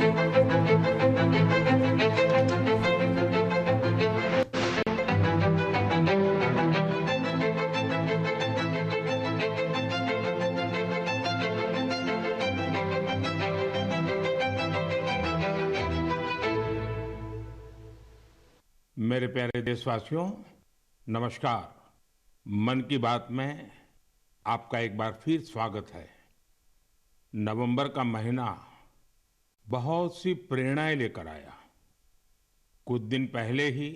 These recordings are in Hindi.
मेरे प्यारे देशवासियों, नमस्कार। मन की बात में आपका एक बार फिर स्वागत है। नवंबर का महीना बहुत सी प्रेरणाएं लेकर आया। कुछ दिन पहले ही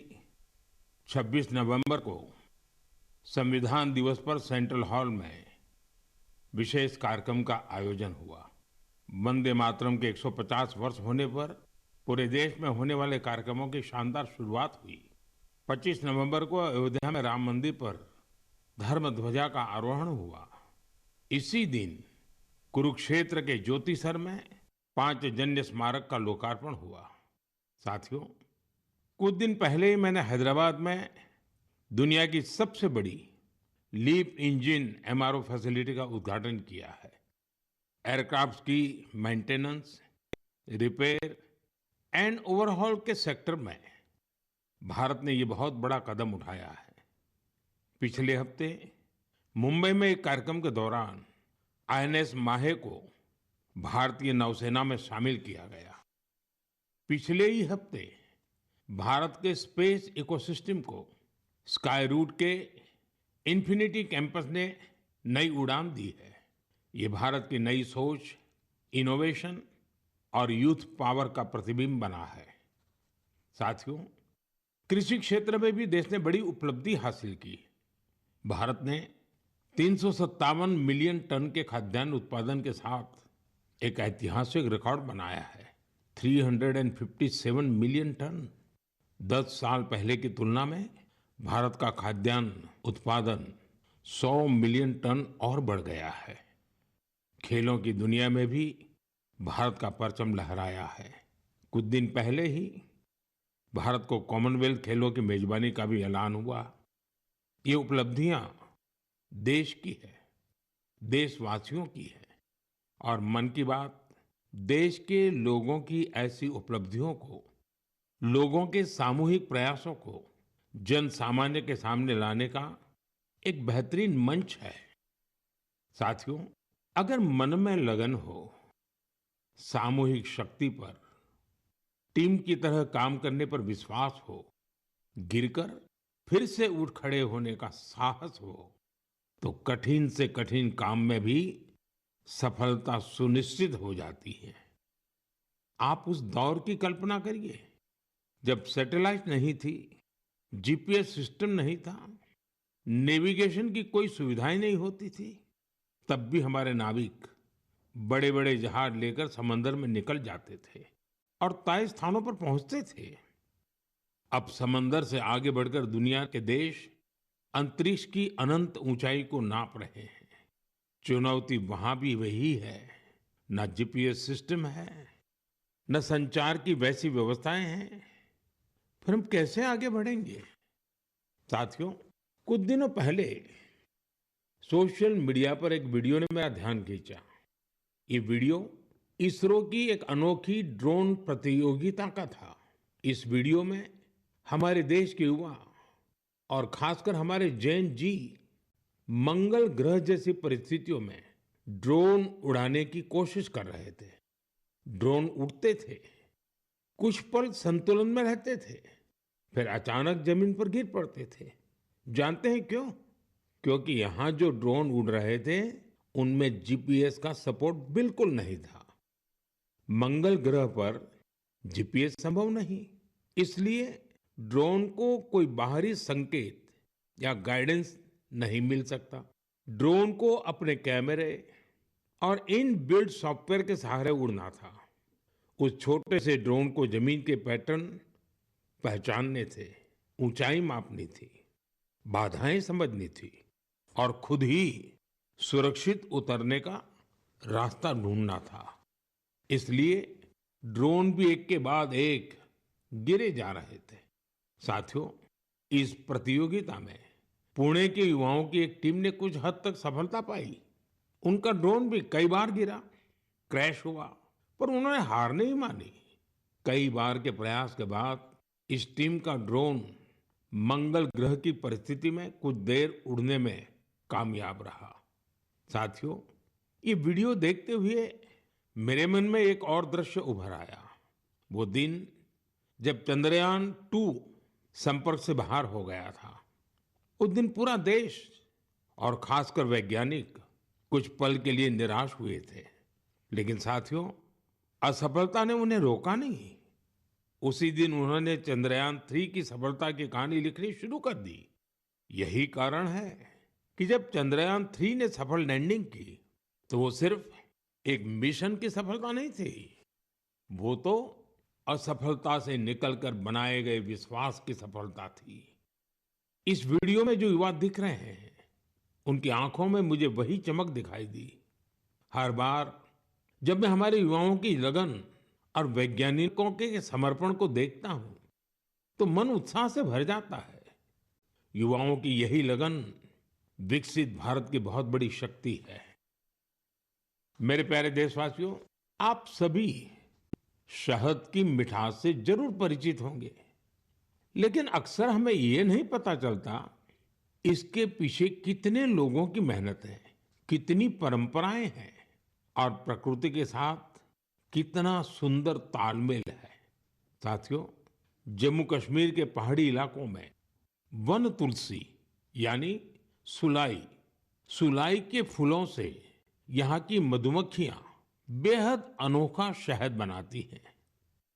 26 नवंबर को संविधान दिवस पर सेंट्रल हॉल में विशेष कार्यक्रम का आयोजन हुआ। वंदे मातरम के 150 वर्ष होने पर पूरे देश में होने वाले कार्यक्रमों की शानदार शुरुआत हुई। 25 नवंबर को अयोध्या में राम मंदिर पर धर्म ध्वजा का आरोहण हुआ। इसी दिन कुरुक्षेत्र के ज्योतिसर में पांचजन्य स्मारक का लोकार्पण हुआ। साथियों, कुछ दिन पहले ही मैंने हैदराबाद में दुनिया की सबसे बड़ी लीप इंजन एमआरओ फैसिलिटी का उद्घाटन किया है। एयरक्राफ्ट की मेंटेनेंस, रिपेयर एंड ओवरहॉल के सेक्टर में भारत ने ये बहुत बड़ा कदम उठाया है। पिछले हफ्ते मुंबई में एक कार्यक्रम के दौरान आईएनएस माहे को भारतीय नौसेना में शामिल किया गया। पिछले ही हफ्ते भारत के स्पेस इकोसिस्टम को स्काई रूट के इंफिनिटी कैंपस ने नई उड़ान दी है। ये भारत की नई सोच, इनोवेशन और यूथ पावर का प्रतिबिंब बना है। साथियों, कृषि क्षेत्र में भी देश ने बड़ी उपलब्धि हासिल की। भारत ने 357 मिलियन टन के खाद्यान्न उत्पादन के साथ एक ऐतिहासिक रिकॉर्ड बनाया है। 357 मिलियन टन। 10 साल पहले की तुलना में भारत का खाद्यान्न उत्पादन 100 मिलियन टन और बढ़ गया है। खेलों की दुनिया में भी भारत का परचम लहराया है। कुछ दिन पहले ही भारत को कॉमनवेल्थ खेलों की मेजबानी का भी ऐलान हुआ। ये उपलब्धियां देश की है, देशवासियों की है और मन की बात देश के लोगों की ऐसी उपलब्धियों को, लोगों के सामूहिक प्रयासों को जन सामान्य के सामने लाने का एक बेहतरीन मंच है। साथियों, अगर मन में लगन हो, सामूहिक शक्ति पर, टीम की तरह काम करने पर विश्वास हो, गिरकर फिर से उठ खड़े होने का साहस हो, तो कठिन से कठिन काम में भी सफलता सुनिश्चित हो जाती है। आप उस दौर की कल्पना करिए जब सैटेलाइट नहीं थी, जीपीएस सिस्टम नहीं था, नेविगेशन की कोई सुविधाएं नहीं होती थी। तब भी हमारे नाविक बड़े बड़े जहाज लेकर समंदर में निकल जाते थे और तय स्थानों पर पहुंचते थे। अब समंदर से आगे बढ़कर दुनिया के देश अंतरिक्ष की अनंत ऊंचाई को नाप रहे हैं। चुनौती वहां भी वही है। न जीपीएस सिस्टम है, न संचार की वैसी व्यवस्थाएं हैं। फिर हम कैसे आगे बढ़ेंगे? साथियों, कुछ दिनों पहले सोशल मीडिया पर एक वीडियो ने मेरा ध्यान खींचा। ये वीडियो इसरो की एक अनोखी ड्रोन प्रतियोगिता का था। इस वीडियो में हमारे देश के युवा और खासकर हमारे जैन जी मंगल ग्रह जैसी परिस्थितियों में ड्रोन उड़ाने की कोशिश कर रहे थे। ड्रोन उड़ते थे, कुछ पल संतुलन में रहते थे, फिर अचानक जमीन पर गिर पड़ते थे। जानते हैं क्यों? क्योंकि यहाँ जो ड्रोन उड़ रहे थे उनमें जीपीएस का सपोर्ट बिल्कुल नहीं था। मंगल ग्रह पर जीपीएस संभव नहीं, इसलिए ड्रोन को कोई बाहरी संकेत या गाइडेंस नहीं मिल सकता। ड्रोन को अपने कैमरे और इन बिल्ड सॉफ्टवेयर के सहारे उड़ना था। उस छोटे से ड्रोन को जमीन के पैटर्न पहचानने थे, ऊंचाई मापनी थी, बाधाएं समझनी थी और खुद ही सुरक्षित उतरने का रास्ता ढूंढना था। इसलिए ड्रोन भी एक के बाद एक गिरे जा रहे थे। साथियों, इस प्रतियोगिता में पुणे के युवाओं की एक टीम ने कुछ हद तक सफलता पाई। उनका ड्रोन भी कई बार गिरा, क्रैश हुआ, पर उन्होंने हार नहीं मानी। कई बार के प्रयास के बाद इस टीम का ड्रोन मंगल ग्रह की परिस्थिति में कुछ देर उड़ने में कामयाब रहा। साथियों, ये वीडियो देखते हुए मेरे मन में एक और दृश्य उभर आया। वो दिन जब चंद्रयान 2 संपर्क से बाहर हो गया था। उस दिन पूरा देश और खासकर वैज्ञानिक कुछ पल के लिए निराश हुए थे। लेकिन साथियों, असफलता ने उन्हें रोका नहीं। उसी दिन उन्होंने चंद्रयान 3 की सफलता की कहानी लिखनी शुरू कर दी। यही कारण है कि जब चंद्रयान 3 ने सफल लैंडिंग की तो वो सिर्फ एक मिशन की सफलता नहीं थी, वो तो असफलता से निकलकर बनाए गए विश्वास की सफलता थी। इस वीडियो में जो युवा दिख रहे हैं, उनकी आंखों में मुझे वही चमक दिखाई दी। हर बार जब मैं हमारे युवाओं की लगन और वैज्ञानिकों के समर्पण को देखता हूं, तो मन उत्साह से भर जाता है। युवाओं की यही लगन विकसित भारत की बहुत बड़ी शक्ति है। मेरे प्यारे देशवासियों, आप सभी शहद की मिठास से जरूर परिचित होंगे, लेकिन अक्सर हमें ये नहीं पता चलता इसके पीछे कितने लोगों की मेहनत है, कितनी परंपराएं हैं और प्रकृति के साथ कितना सुंदर तालमेल है। साथियों, जम्मू कश्मीर के पहाड़ी इलाकों में वन तुलसी यानी सुलाई सुलाई के फूलों से यहाँ की मधुमक्खियां बेहद अनोखा शहद बनाती हैं।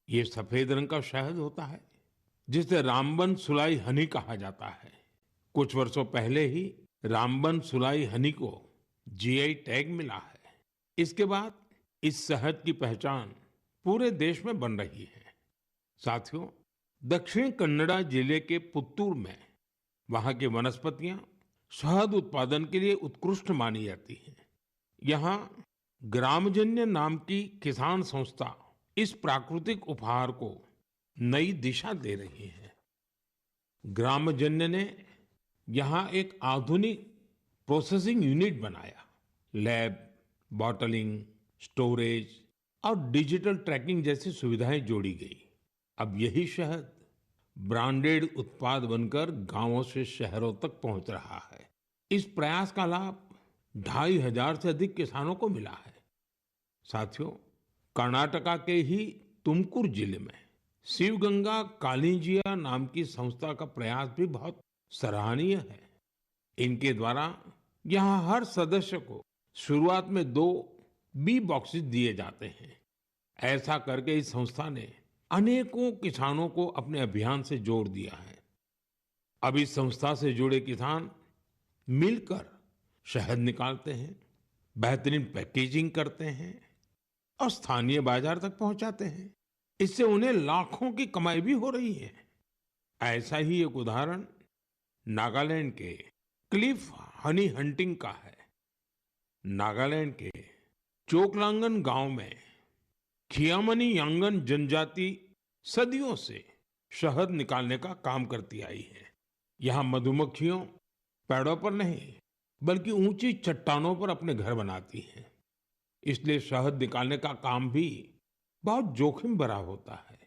ये सफेद रंग का शहद होता है जिसे रामबन सुलाई हनी कहा जाता है। कुछ वर्षों पहले ही रामबन सुलाई हनी को जीआई टैग मिला है। इसके बाद इस शहद की पहचान पूरे देश में बन रही है। साथियों, दक्षिण कन्नड़ा जिले के पुत्तूर में वहां की वनस्पतियां शहद उत्पादन के लिए उत्कृष्ट मानी जाती हैं। यहाँ ग्रामजन्य नाम की किसान संस्था इस प्राकृतिक उपहार को नई दिशा दे रही है। ग्रामजन्य ने यहाँ एक आधुनिक प्रोसेसिंग यूनिट बनाया। लैब, बॉटलिंग, स्टोरेज और डिजिटल ट्रैकिंग जैसी सुविधाएं जोड़ी गई। अब यही शहद ब्रांडेड उत्पाद बनकर गांवों से शहरों तक पहुंच रहा है। इस प्रयास का लाभ 2,500 से अधिक किसानों को मिला है। साथियों, कर्नाटका के ही तुमकुर जिले में शिवगंगा कालिंजिया नाम की संस्था का प्रयास भी बहुत सराहनीय है। इनके द्वारा यहाँ हर सदस्य को शुरुआत में 2 बी बॉक्सेस दिए जाते हैं। ऐसा करके इस संस्था ने अनेकों किसानों को अपने अभियान से जोड़ दिया है। अब इस संस्था से जुड़े किसान मिलकर शहद निकालते हैं, बेहतरीन पैकेजिंग करते हैं और स्थानीय बाजार तक पहुंचाते हैं। इससे उन्हें लाखों की कमाई भी हो रही है। ऐसा ही एक उदाहरण नागालैंड के क्लिफ हनी हंटिंग का है। नागालैंड के चोकलांगन गांव में खियामनी यांगन जनजाति सदियों से शहद निकालने का काम करती आई है। यहाँ मधुमक्खियों पेड़ों पर नहीं बल्कि ऊंची चट्टानों पर अपने घर बनाती हैं। इसलिए शहद निकालने का काम भी बहुत जोखिम भरा होता है।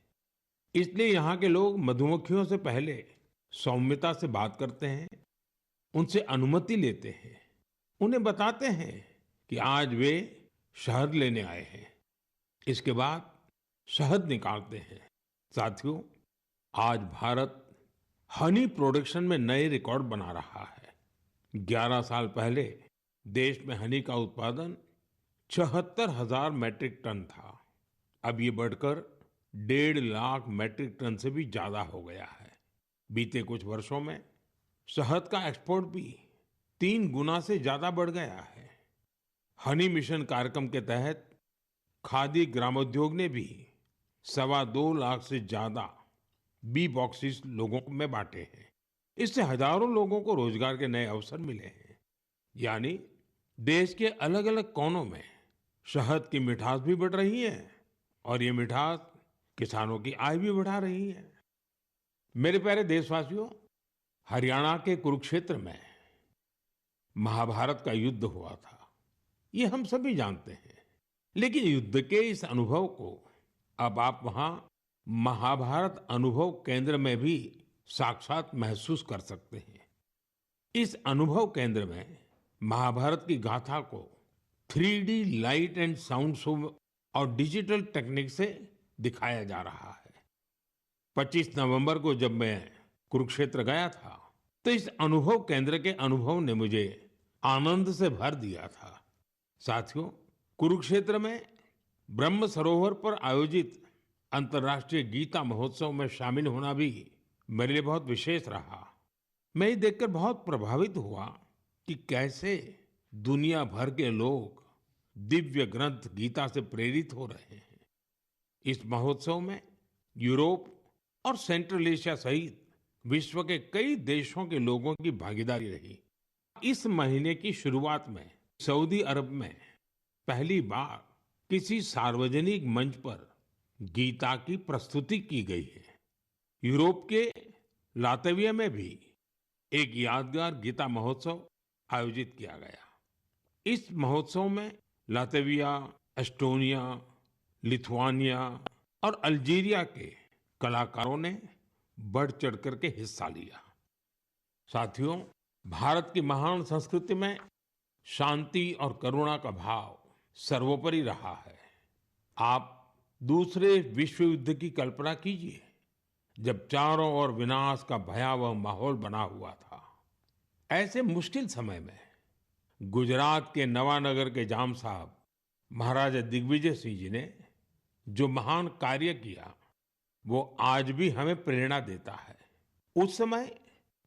इसलिए यहाँ के लोग मधुमक्खियों से पहले सौम्यता से बात करते हैं, उनसे अनुमति लेते हैं, उन्हें बताते हैं कि आज वे शहद लेने आए हैं। इसके बाद शहद निकालते हैं। साथियों, आज भारत हनी प्रोडक्शन में नए रिकॉर्ड बना रहा है। 11 साल पहले देश में हनी का उत्पादन 76,000 मैट्रिक टन था। अब ये बढ़कर 1.5 लाख मैट्रिक टन से भी ज्यादा हो गया है। बीते कुछ वर्षों में शहद का एक्सपोर्ट भी 3 गुना से ज्यादा बढ़ गया है। हनी मिशन कार्यक्रम के तहत खादी ग्रामोद्योग ने भी 2.25 लाख से ज्यादा बी बॉक्सेस लोगों में बांटे हैं। इससे हजारों लोगों को रोजगार के नए अवसर मिले हैं। यानी देश के अलग अलग कोनों में शहद की मिठास भी बढ़ रही है और ये मिठास किसानों की आय भी बढ़ा रही है। मेरे प्यारे देशवासियों, हरियाणा के कुरुक्षेत्र में महाभारत का युद्ध हुआ था, ये हम सभी जानते हैं। लेकिन युद्ध के इस अनुभव को अब आप वहां महाभारत अनुभव केंद्र में भी साक्षात महसूस कर सकते हैं। इस अनुभव केंद्र में महाभारत की गाथा को 3D light and sound show और डिजिटल टेक्निक से दिखाया जा रहा है। 25 नवंबर को जब मैं कुरुक्षेत्र गया था, तो इस अनुभव केंद्र के अनुभव ने मुझे आनंद से भर दिया था। साथियों, कुरुक्षेत्र में ब्रह्म सरोवर पर आयोजित अंतर्राष्ट्रीय गीता महोत्सव में शामिल होना भी मेरे लिए बहुत विशेष रहा। मैं ये देखकर बहुत प्रभावित हुआ कि कैसे दुनिया भर के लोग दिव्य ग्रंथ गीता से प्रेरित हो रहे हैं। इस महोत्सव में यूरोप और सेंट्रल एशिया सहित विश्व के कई देशों के लोगों की भागीदारी रही। इस महीने की शुरुआत में सऊदी अरब में पहली बार किसी सार्वजनिक मंच पर गीता की प्रस्तुति की गई है। यूरोप के लातविया में भी एक यादगार गीता महोत्सव आयोजित किया गया। इस महोत्सव में लातविया, एस्टोनिया, लिथुआनिया और अल्जीरिया के कलाकारों ने बढ़ चढ़ करके हिस्सा लिया। साथियों, भारत की महान संस्कृति में शांति और करुणा का भाव सर्वोपरि रहा है। आप दूसरे विश्व युद्ध की कल्पना कीजिए, जब चारों ओर विनाश का भयावह माहौल बना हुआ था। ऐसे मुश्किल समय में गुजरात के नवानगर के जाम साहब महाराजा दिग्विजय सिंह जी ने जो महान कार्य किया, वो आज भी हमें प्रेरणा देता है। उस समय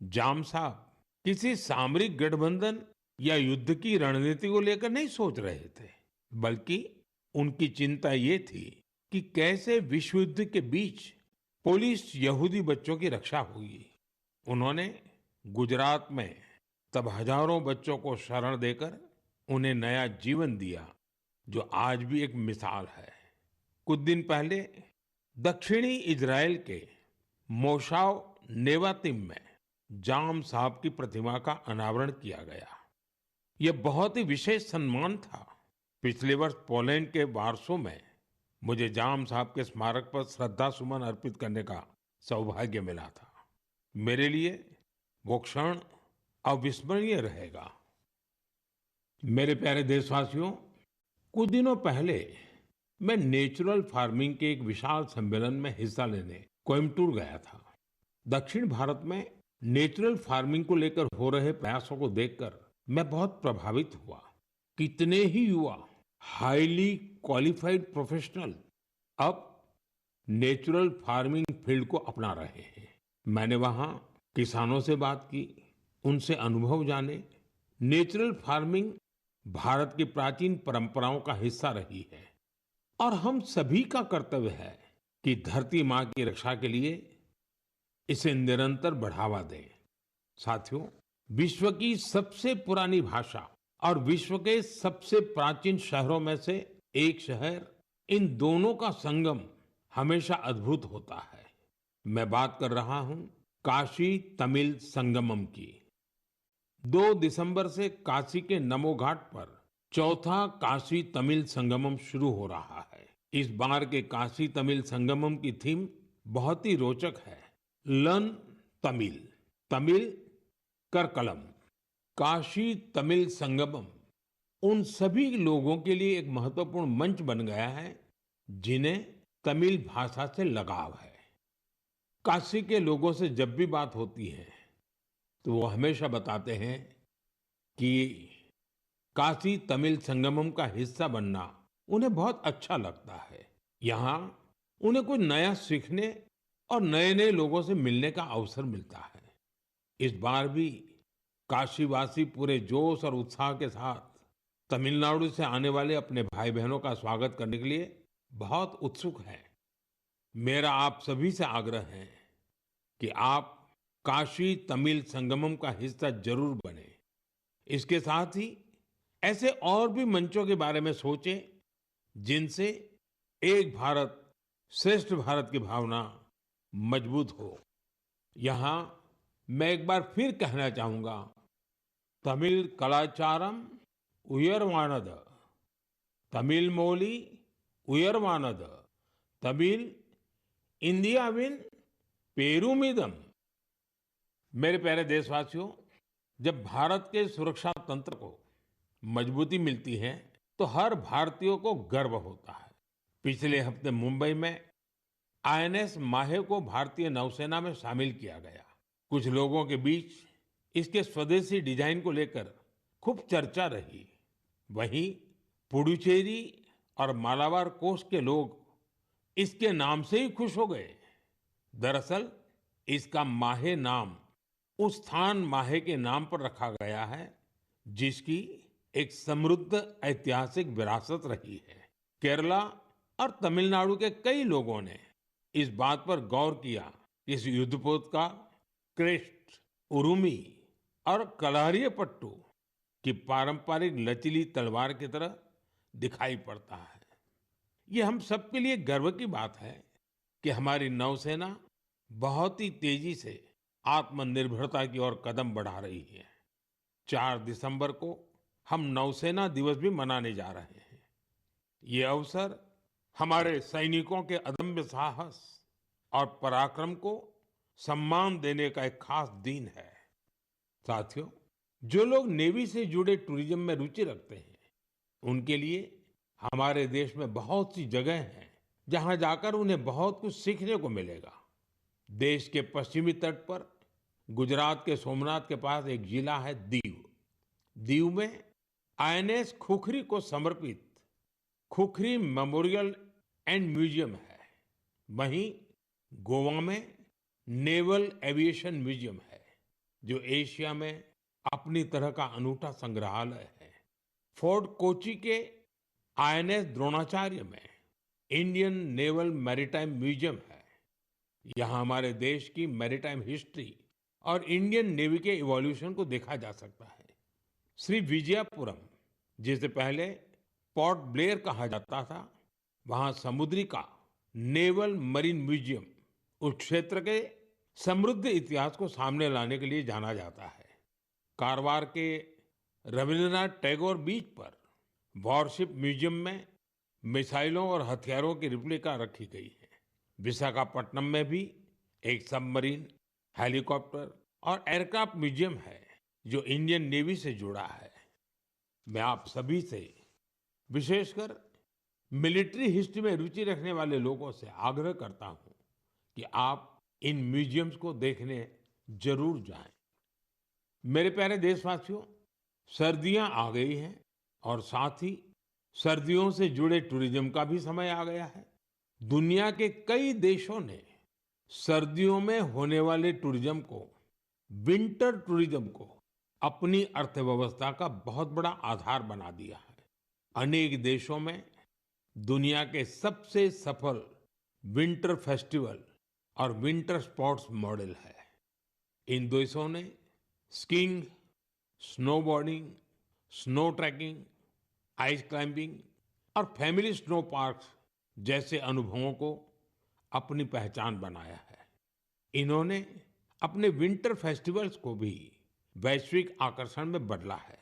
जाम साहब किसी सामरिक गठबंधन या युद्ध की रणनीति को लेकर नहीं सोच रहे थे, बल्कि उनकी चिंता ये थी कि कैसे विश्व युद्ध के बीच पोलिश यहूदी बच्चों की रक्षा होगी। उन्होंने गुजरात में तब हजारों बच्चों को शरण देकर उन्हें नया जीवन दिया, जो आज भी एक मिसाल है। कुछ दिन पहले दक्षिणी इजराइल के मोशाव नेवातिम में जाम साहब की प्रतिमा का अनावरण किया गया। यह बहुत ही विशेष सम्मान था। पिछले वर्ष पोलैंड के वार्सो में मुझे जाम साहब के स्मारक पर श्रद्धा सुमन अर्पित करने का सौभाग्य मिला था। मेरे लिए वो क्षण अविस्मरणीय रहेगा। मेरे प्यारे देशवासियों, कुछ दिनों पहले मैं नेचुरल फार्मिंग के एक विशाल सम्मेलन में हिस्सा लेने कोयम्बटूर गया था। दक्षिण भारत में नेचुरल फार्मिंग को लेकर हो रहे प्रयासों को देखकर मैं बहुत प्रभावित हुआ। कितने ही युवा हाईली क्वालिफाइड प्रोफेशनल अब नेचुरल फार्मिंग फील्ड को अपना रहे हैं। मैंने वहां किसानों से बात की, उनसे अनुभव जाने। नेचुरल फार्मिंग भारत की प्राचीन परंपराओं का हिस्सा रही है और हम सभी का कर्तव्य है कि धरती माँ की रक्षा के लिए इसे निरंतर बढ़ावा दें। साथियों, विश्व की सबसे पुरानी भाषा और विश्व के सबसे प्राचीन शहरों में से एक शहर, इन दोनों का संगम हमेशा अद्भुत होता है। मैं बात कर रहा हूं काशी तमिल संगमम की। 2 दिसंबर से काशी के नमो घाट पर चौथा काशी तमिल संगमम शुरू हो रहा है। इस बार के काशी तमिल संगमम की थीम बहुत ही रोचक है। लर्न तमिल, तमिल कर कलम। काशी तमिल संगमम उन सभी लोगों के लिए एक महत्वपूर्ण मंच बन गया है जिन्हें तमिल भाषा से लगाव है। काशी के लोगों से जब भी बात होती है तो वो हमेशा बताते हैं कि काशी तमिल संगमम का हिस्सा बनना उन्हें बहुत अच्छा लगता है। यहाँ उन्हें कुछ नया सीखने और नए नए लोगों से मिलने का अवसर मिलता है। इस बार भी काशीवासी पूरे जोश और उत्साह के साथ तमिलनाडु से आने वाले अपने भाई बहनों का स्वागत करने के लिए बहुत उत्सुक हैं। मेरा आप सभी से आग्रह है कि आप काशी तमिल संगमम का हिस्सा जरूर बने। इसके साथ ही ऐसे और भी मंचों के बारे में सोचें जिनसे एक भारत श्रेष्ठ भारत की भावना मजबूत हो। यहाँ मैं एक बार फिर कहना चाहूंगा, तमिल कलाचारम उयर्वाणद तमिल मोली उयर्वानद, तमिल इंडियाविन पेरुमिदम। मेरे प्यारे देशवासियों, जब भारत के सुरक्षा तंत्र को मजबूती मिलती है तो हर भारतीय को गर्व होता है। पिछले हफ्ते मुंबई में आईएनएस माहे को भारतीय नौसेना में शामिल किया गया। कुछ लोगों के बीच इसके स्वदेशी डिजाइन को लेकर खूब चर्चा रही। वहीं पुडुचेरी और मालाबार कोस्ट के लोग इसके नाम से ही खुश हो गए। दरअसल इसका माहे नाम उस स्थान माहे के नाम पर रखा गया है जिसकी एक समृद्ध ऐतिहासिक विरासत रही है। केरला और तमिलनाडु के कई लोगों ने इस बात पर गौर किया कि इस युद्धपोत का क्रेस्ट, उरुमी और कलारियपट्टू की पारंपरिक लचीली तलवार की तरह दिखाई पड़ता है। ये हम सबके लिए गर्व की बात है कि हमारी नौसेना बहुत ही तेजी से आत्मनिर्भरता की ओर कदम बढ़ा रही है। 4 दिसंबर को हम नौसेना दिवस भी मनाने जा रहे हैं। ये अवसर हमारे सैनिकों के अदम्य साहस और पराक्रम को सम्मान देने का एक खास दिन है। साथियों, जो लोग नेवी से जुड़े टूरिज्म में रुचि रखते हैं, उनके लिए हमारे देश में बहुत सी जगह हैं जहां जाकर उन्हें बहुत कुछ सीखने को मिलेगा। देश के पश्चिमी तट पर गुजरात के सोमनाथ के पास एक जिला है दीव। दीव में आईएनएस खुखरी को समर्पित खुखरी मेमोरियल एंड म्यूजियम है। वहीं गोवा में नेवल एविएशन म्यूजियम है, जो एशिया में अपनी तरह का अनूठा संग्रहालय है। फोर्ट कोची के आईएनएस द्रोणाचार्य में इंडियन नेवल मैरीटाइम म्यूजियम है। यहाँ हमारे देश की मैरीटाइम हिस्ट्री और इंडियन नेवी के इवोल्यूशन को देखा जा सकता है। श्री विजयपुरम, जिसे पहले पोर्ट ब्लेयर कहा जाता था, वहाँ समुद्री का नेवल मरीन म्यूजियम उस क्षेत्र के समृद्ध इतिहास को सामने लाने के लिए जाना जाता है। कारवार के रविंद्रनाथ टैगोर बीच पर वॉरशिप म्यूजियम में मिसाइलों और हथियारों की रिप्लिका रखी गई है। विशाखापट्टनम में भी एक सबमरीन, हेलीकॉप्टर और एयरक्राफ्ट म्यूजियम है जो इंडियन नेवी से जुड़ा है। मैं आप सभी से, विशेषकर मिलिट्री हिस्ट्री में रुचि रखने वाले लोगों से आग्रह करता हूं कि आप इन म्यूजियम्स को देखने जरूर जाएं। मेरे प्यारे देशवासियों, सर्दियां आ गई हैं और साथ ही सर्दियों से जुड़े टूरिज्म का भी समय आ गया है। दुनिया के कई देशों ने सर्दियों में होने वाले टूरिज्म को, विंटर टूरिज्म को अपनी अर्थव्यवस्था का बहुत बड़ा आधार बना दिया है। अनेक देशों में दुनिया के सबसे सफल विंटर फेस्टिवल और विंटर स्पोर्ट्स मॉडल है। इन देशों ने skiing, snowboarding, snow trekking, ice climbing और फैमिली स्नो पार्क्स जैसे अनुभवों को अपनी पहचान बनाया है। इन्होंने अपने विंटर फेस्टिवल्स को भी वैश्विक आकर्षण में बदला है।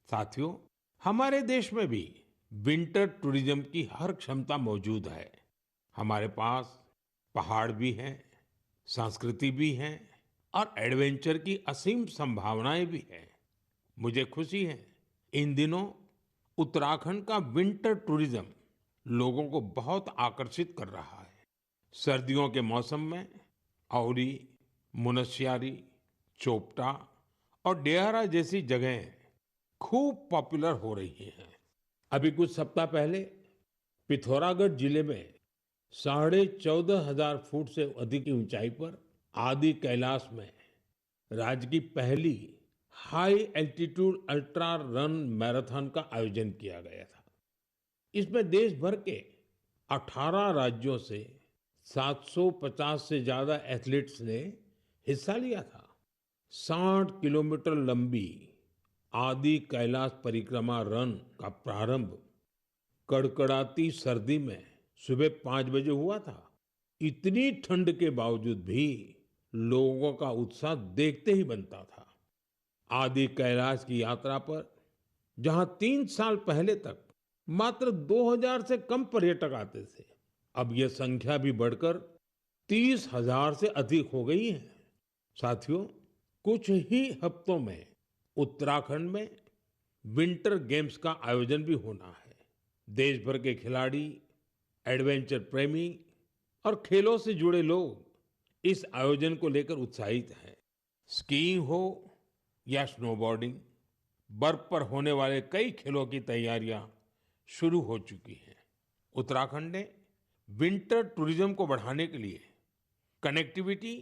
साथियों, हमारे देश में भी विंटर टूरिज्म की हर क्षमता मौजूद है। हमारे पास पहाड़ भी हैं, संस्कृति भी है और एडवेंचर की असीम संभावनाएं भी हैं। मुझे खुशी है, इन दिनों उत्तराखंड का विंटर टूरिज्म लोगों को बहुत आकर्षित कर रहा है। सर्दियों के मौसम में औली, मुनस्यारी, चोपटा और डेहरा जैसी जगहें खूब पॉपुलर हो रही हैं। अभी कुछ सप्ताह पहले पिथौरागढ़ जिले में 14,500 फुट से अधिक की ऊंचाई पर आदि कैलाश में राज्य की पहली high altitude ultra run marathon का आयोजन किया गया था। इसमें देश भर के 18 राज्यों से 750 से ज्यादा एथलीट्स ने हिस्सा लिया था। 60 किलोमीटर लंबी आदि कैलाश परिक्रमा रन का प्रारंभ कड़कड़ाती सर्दी में सुबह 5 बजे हुआ था। इतनी ठंड के बावजूद भी लोगों का उत्साह देखते ही बनता था। आदि कैलाश की यात्रा पर जहां 3 साल पहले तक मात्र 2000 से कम पर्यटक आते थे। अब यह संख्या भी बढ़कर 30,000 से अधिक हो गई है। साथियों, कुछ ही हफ्तों में उत्तराखंड में विंटर गेम्स का आयोजन भी होना है। देश भर के खिलाड़ी, एडवेंचर प्रेमी और खेलों से जुड़े लोग इस आयोजन को लेकर उत्साहित हैं। स्कीइंग हो या स्नोबोर्डिंग, बर्फ पर होने वाले कई खेलों की तैयारियां शुरू हो चुकी हैं। उत्तराखंड ने विंटर टूरिज्म को बढ़ाने के लिए कनेक्टिविटी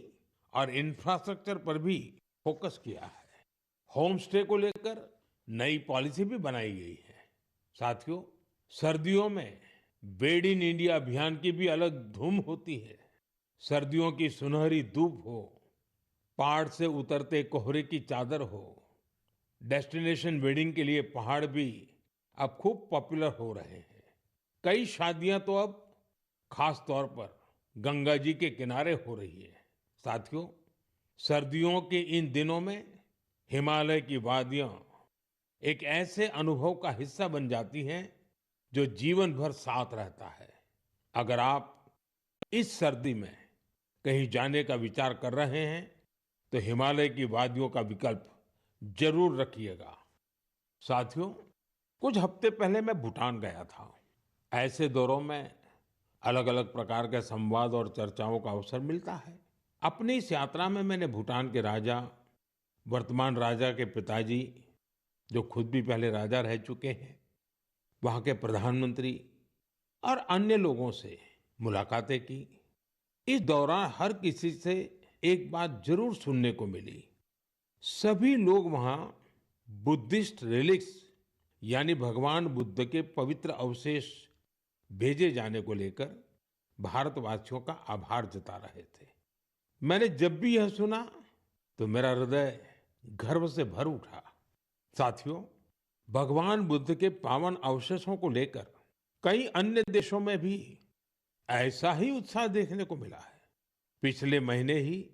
और इंफ्रास्ट्रक्चर पर भी फोकस किया है। होम स्टे को लेकर नई पॉलिसी भी बनाई गई है। साथियों, सर्दियों में बेड इन इंडिया अभियान की भी अलग धूम होती है। सर्दियों की सुनहरी धूप हो, पहाड़ से उतरते कोहरे की चादर हो, डेस्टिनेशन वेडिंग के लिए पहाड़ भी अब खूब पॉपुलर हो रहे हैं। कई शादियां तो अब खास तौर पर गंगा जी के किनारे हो रही है। साथियों, सर्दियों के इन दिनों में हिमालय की वादियां एक ऐसे अनुभव का हिस्सा बन जाती हैं जो जीवन भर साथ रहता है। अगर आप इस सर्दी में कहीं जाने का विचार कर रहे हैं तो हिमालय की वादियों का विकल्प जरूर रखिएगा। साथियों, कुछ हफ्ते पहले मैं भूटान गया था। ऐसे दौरों में अलग अलग प्रकार के संवाद और चर्चाओं का अवसर मिलता है। अपनी इस यात्रा में मैंने भूटान के राजा, वर्तमान राजा के पिताजी, जो खुद भी पहले राजा रह चुके हैं, वहाँ के प्रधानमंत्री और अन्य लोगों से मुलाकातें की। इस दौरान हर किसी से एक बात जरूर सुनने को मिली। सभी लोग वहाँ बुद्धिस्ट रिलिक्स यानी भगवान बुद्ध के पवित्र अवशेष भेजे जाने को लेकर भारतवासियों का आभार जता रहे थे। मैंने जब भी यह सुना तो मेरा हृदय गर्व से भर उठा। साथियों, भगवान बुद्ध के पावन अवशेषों को लेकर कई अन्य देशों में भी ऐसा ही उत्साह देखने को मिला है। पिछले महीने ही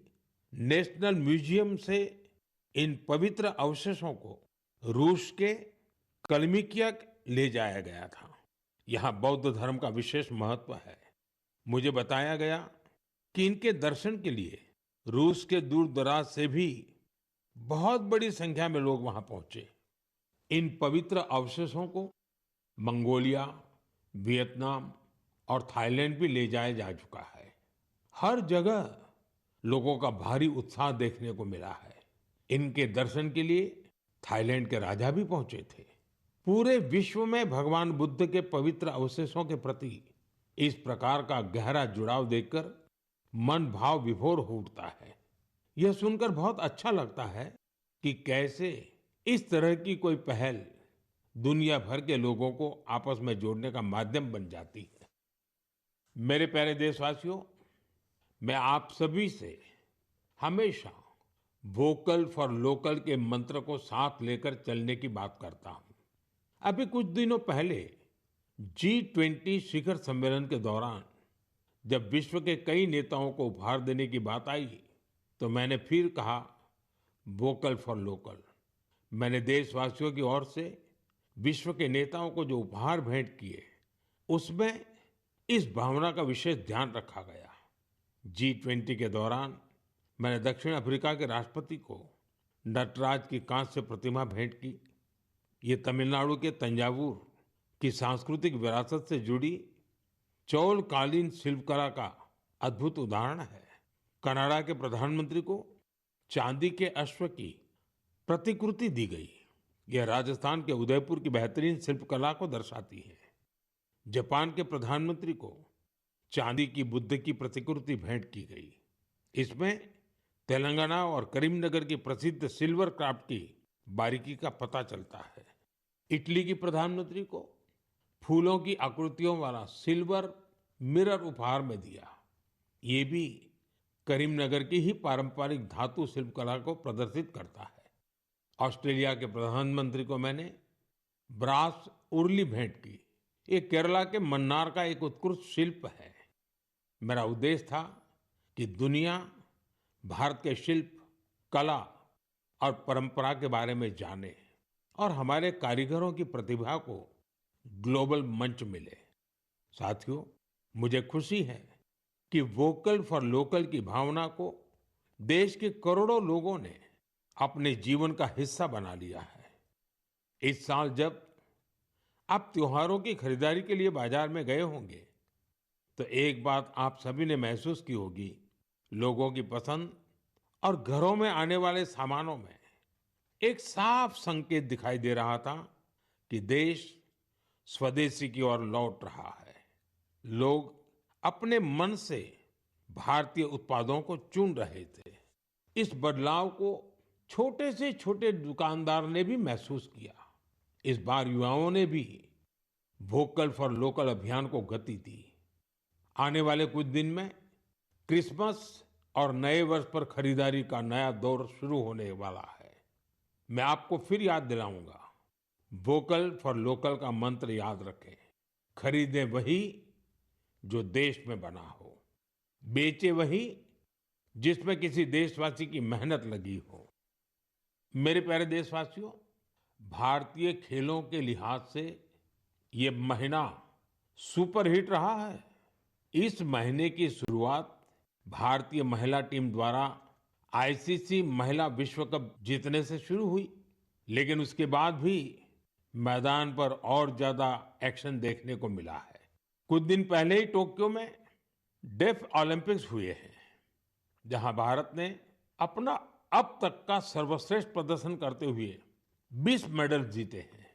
नेशनल म्यूजियम से इन पवित्र अवशेषों को रूस के कलमिकिया ले जाया गया था। यहाँ बौद्ध धर्म का विशेष महत्व है। मुझे बताया गया कि इनके दर्शन के लिए रूस के दूर दराज से भी बहुत बड़ी संख्या में लोग वहां पहुंचे। इन पवित्र अवशेषों को मंगोलिया, वियतनाम और थाईलैंड भी ले जाया जा चुका है। हर जगह लोगों का भारी उत्साह देखने को मिला है। इनके दर्शन के लिए थाईलैंड के राजा भी पहुंचे थे। पूरे विश्व में भगवान बुद्ध के पवित्र अवशेषों के प्रति इस प्रकार का गहरा जुड़ाव देखकर मन भाव विभोर हो उठता है। यह सुनकर बहुत अच्छा लगता है कि कैसे इस तरह की कोई पहल दुनिया भर के लोगों को आपस में जोड़ने का माध्यम बन जाती है। मेरे प्यारे देशवासियों, मैं आप सभी से हमेशा वोकल फॉर लोकल के मंत्र को साथ लेकर चलने की बात करता हूं। अभी कुछ दिनों पहले G20 शिखर सम्मेलन के दौरान जब विश्व के कई नेताओं को उपहार देने की बात आई तो मैंने फिर कहा, वोकल फॉर लोकल। मैंने देशवासियों की ओर से विश्व के नेताओं को जो उपहार भेंट किए उसमें इस भावना का विशेष ध्यान रखा गया। G20 के दौरान मैंने दक्षिण अफ्रीका के राष्ट्रपति को नटराज की कांस्य प्रतिमा भेंट की। ये तमिलनाडु के तंजावुर की सांस्कृतिक विरासत से जुड़ी चौलकालीन शिल्पकला का अद्भुत उदाहरण है। कनाडा के प्रधानमंत्री को चांदी के अश्व की प्रतिकृति दी गई। यह राजस्थान के उदयपुर की बेहतरीन शिल्पकला को दर्शाती है। जापान के प्रधानमंत्री को चांदी की बुद्ध की प्रतिकृति भेंट की गई। इसमें तेलंगाना और करीमनगर की प्रसिद्ध सिल्वर क्राफ्ट की बारीकी का पता चलता है। इटली की प्रधानमंत्री को फूलों की आकृतियों वाला सिल्वर मिरर उपहार में दिया। ये भी करीमनगर की ही पारंपरिक धातु शिल्पकला को प्रदर्शित करता है। ऑस्ट्रेलिया के प्रधानमंत्री को मैंने ब्रास उर्ली भेंट की। ये केरला के मन्नार का एक उत्कृष्ट शिल्प है। मेरा उद्देश्य था कि दुनिया भारत के शिल्प, कला और परंपरा के बारे में जाने और हमारे कारीगरों की प्रतिभा को ग्लोबल मंच मिले। साथियों, मुझे खुशी है कि वोकल फॉर लोकल की भावना को देश के करोड़ों लोगों ने अपने जीवन का हिस्सा बना लिया है। इस साल जब आप त्योहारों की खरीदारी के लिए बाजार में गए होंगे, तो एक बात आप सभी ने महसूस की होगी, लोगों की पसंद और घरों में आने वाले सामानों में एक साफ संकेत दिखाई दे रहा था कि देश स्वदेशी की ओर लौट रहा है। लोग अपने मन से भारतीय उत्पादों को चुन रहे थे। इस बदलाव को छोटे से छोटे दुकानदार ने भी महसूस किया। इस बार युवाओं ने भी वोकल फॉर लोकल अभियान को गति दी। आने वाले कुछ दिन में क्रिसमस और नए वर्ष पर खरीदारी का नया दौर शुरू होने वाला है। मैं आपको फिर याद दिलाऊंगा, वोकल फॉर लोकल का मंत्र याद रखें। खरीदें वही जो देश में बना हो, बेचे वही जिसमें किसी देशवासी की मेहनत लगी हो। मेरे प्यारे देशवासियों, भारतीय खेलों के लिहाज से ये महीना सुपर हिट रहा है। इस महीने की शुरुआत भारतीय महिला टीम द्वारा आईसीसी महिला विश्व कप जीतने से शुरू हुई, लेकिन उसके बाद भी मैदान पर और ज्यादा एक्शन देखने को मिला है। कुछ दिन पहले ही टोक्यो में डेफ ओलंपिक्स हुए हैं, जहां भारत ने अपना अब तक का सर्वश्रेष्ठ प्रदर्शन करते हुए 20 मेडल जीते हैं।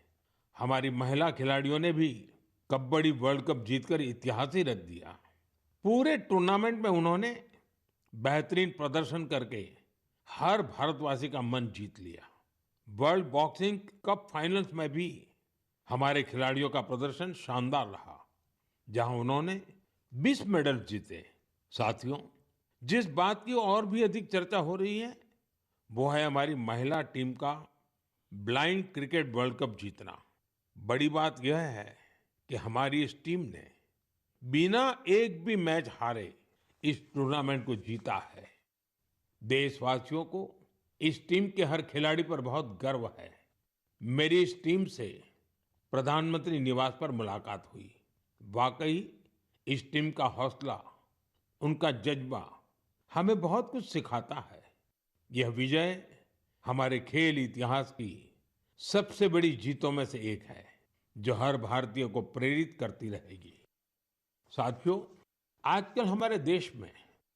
हमारी महिला खिलाड़ियों ने भी कबड्डी वर्ल्ड कप जीतकर इतिहास ही रच दिया। पूरे टूर्नामेंट में उन्होंने बेहतरीन प्रदर्शन करके हर भारतवासी का मन जीत लिया। वर्ल्ड बॉक्सिंग कप फाइनल्स में भी हमारे खिलाड़ियों का प्रदर्शन शानदार रहा, जहां उन्होंने 20 मेडल जीते। साथियों, जिस बात की और भी अधिक चर्चा हो रही है, वो है हमारी महिला टीम का ब्लाइंड क्रिकेट वर्ल्ड कप जीतना। बड़ी बात यह है कि हमारी इस टीम ने बिना एक भी मैच हारे इस टूर्नामेंट को जीता है। देशवासियों को इस टीम के हर खिलाड़ी पर बहुत गर्व है। मेरी इस टीम से प्रधानमंत्री निवास पर मुलाकात हुई। वाकई इस टीम का हौसला, उनका जज्बा हमें बहुत कुछ सिखाता है। यह विजय हमारे खेल इतिहास की सबसे बड़ी जीतों में से एक है, जो हर भारतीय को प्रेरित करती रहेगी। साथियों, आजकल हमारे देश में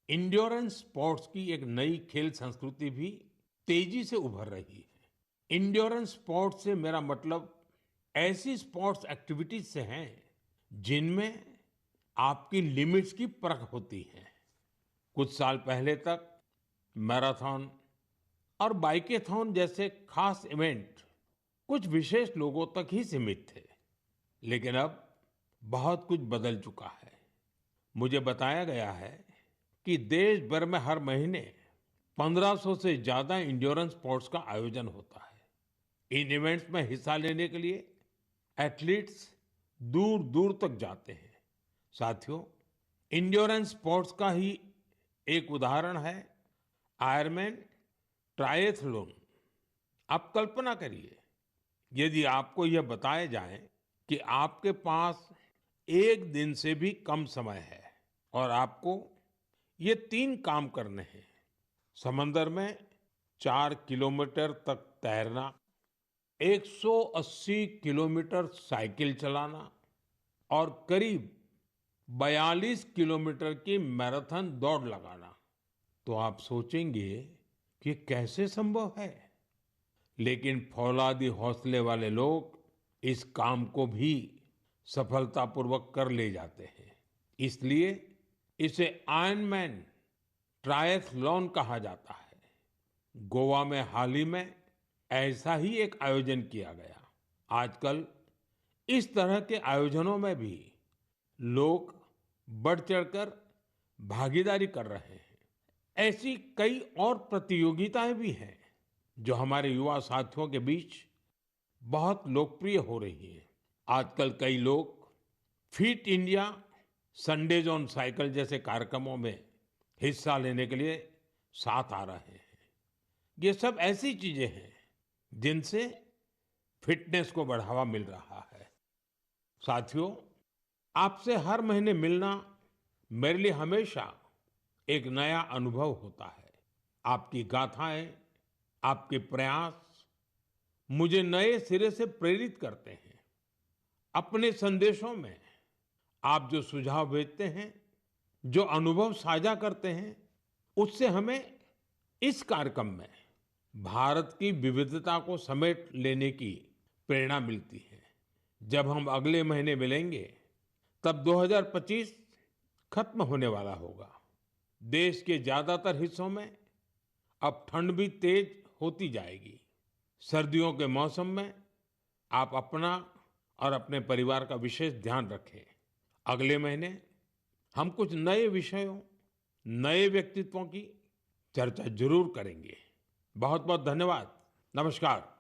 इंड्योरेंस स्पोर्ट्स की एक नई खेल संस्कृति भी तेजी से उभर रही है। इंड्योरेंस स्पोर्ट्स से मेरा मतलब ऐसी स्पोर्ट्स एक्टिविटीज से है जिनमें आपकी लिमिट्स की परख होती है। कुछ साल पहले तक मैराथन और बाइकेथॉन जैसे खास इवेंट कुछ विशेष लोगों तक ही सीमित थे, लेकिन अब बहुत कुछ बदल चुका है। मुझे बताया गया है कि देश भर में हर महीने 1500 से ज्यादा इंड्योरेंस स्पोर्ट्स का आयोजन होता है। इन इवेंट्स में हिस्सा लेने के लिए एथलीट्स दूर दूर तक जाते हैं। साथियों, इंड्योरेंस स्पोर्ट्स का ही एक उदाहरण है आयरमैन ट्रायथलॉन। आप कल्पना करिए, यदि आपको यह बताया जाए कि आपके पास एक दिन से भी कम समय है और आपको ये 3 काम करने हैं: समंदर में 4 किलोमीटर तक तैरना, 180 किलोमीटर साइकिल चलाना और करीब 42 किलोमीटर की मैराथन दौड़ लगाना, तो आप सोचेंगे कि कैसे संभव है। लेकिन फौलादी हौसले वाले लोग इस काम को भी सफलतापूर्वक कर ले जाते हैं। इसलिए इसे आयरनमैन ट्रायथलॉन कहा जाता है। गोवा में हाल ही में ऐसा ही एक आयोजन किया गया। आजकल इस तरह के आयोजनों में भी लोग बढ़ चढ़कर भागीदारी कर रहे हैं। ऐसी कई और प्रतियोगिताएं भी हैं जो हमारे युवा साथियों के बीच बहुत लोकप्रिय हो रही है। आजकल कई लोग fit India Sundays on cycle जैसे कार्यक्रमों में हिस्सा लेने के लिए साथ आ रहे हैं। ये सब ऐसी चीजें हैं जिनसे फिटनेस को बढ़ावा मिल रहा है। साथियों, आपसे हर महीने मिलना मेरे लिए हमेशा एक नया अनुभव होता है। आपकी गाथाएं, आपके प्रयास मुझे नए सिरे से प्रेरित करते हैं। अपने संदेशों में आप जो सुझाव भेजते हैं, जो अनुभव साझा करते हैं, उससे हमें इस कार्यक्रम में भारत की विविधता को समेट लेने की प्रेरणा मिलती है। जब हम अगले महीने मिलेंगे, तब 2025 खत्म होने वाला होगा। देश के ज्यादातर हिस्सों में अब ठंड भी तेज होती जाएगी। सर्दियों के मौसम में आप अपना और अपने परिवार का विशेष ध्यान रखें। अगले महीने हम कुछ नए विषयों, नए व्यक्तित्वों की चर्चा जरूर करेंगे। बहुत बहुत धन्यवाद। नमस्कार।